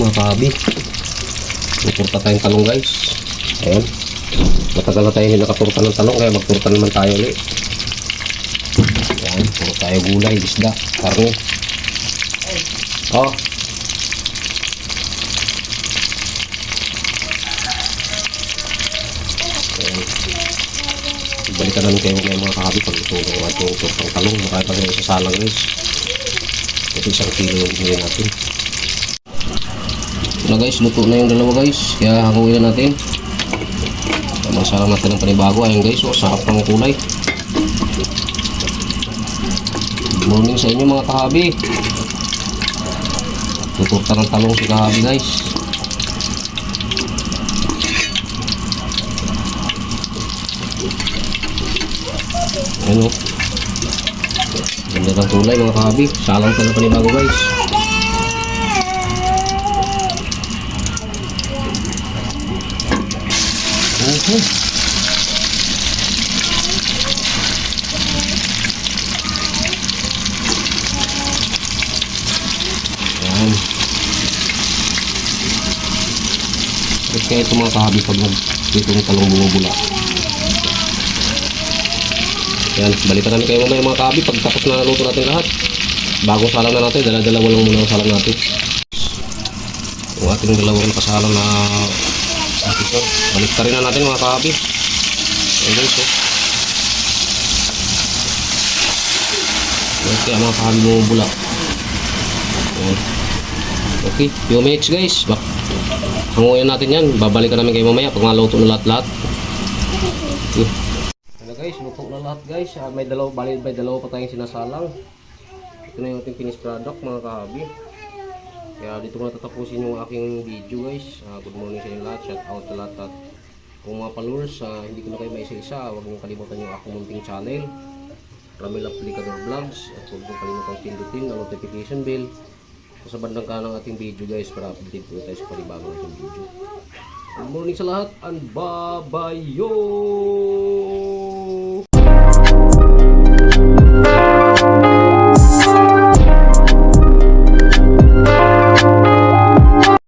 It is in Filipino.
mga kahabi. Magturta tayong talong guys. Ayan. Matagal na tayo hindi nakaturta ng talong, kaya magturta naman tayo ulit. Ayan, puro tayo gulay, isda, karne. Oh. Ayan. Balikan namin kayo mga kahabi pag ito ng ating turtang talong. Makaya pa rin sa salang guys. Ito 1 kilo yung binili natin. Na guys, luto na yung dalawa guys, kaya hanguin na natin. Masalang natin ng panibago. Ayan guys, sarap ng kulay. Good morning sa inyo mga kahabi. Tuturta ng talong si kahabi guys. Ayan o, ganda ng kulay mga kahabi. Salang tayo ng panibago guys. Okay. Ayan. At kaya ito mga kahabi pag dito ng talong bumubula. Ayan, balikan namin kayo mamaya mga kahabi pag tapos na naluto natin lahat. Bago salang na natin, dala-dalawa lang muna ang salang natin. Yung ating dalawang nakasalang na ito, balik ka rin na natin mga kahabi. Ayan guys, oh. Okay, mga kahabi mo bulak. Ayan. Okay, few minutes guys. Hanguin natin yan. Babalikan namin kayo mamaya pag maluto na lahat-lahat. Okay. Ayan guys, luto na lahat guys. May dalawa pa tayong sinasalang. Ito na yung ating finished product mga kahabi. Kaya dito ko natatapusin yung aking video guys. Good morning sa inyo lahat. Shout out sa lahat. At kung mga followers, hindi ko na kayo maisa-isa, huwag niyong kalimutan yung aking munting channel, Ramil Aplicador Vlogs. At huwag niyong kalimutan pindutin ang notification bell sa bandang kanan ng ating video guys, para update po tayo sa panibagong ating video. Good morning sa lahat and bye-bye yo!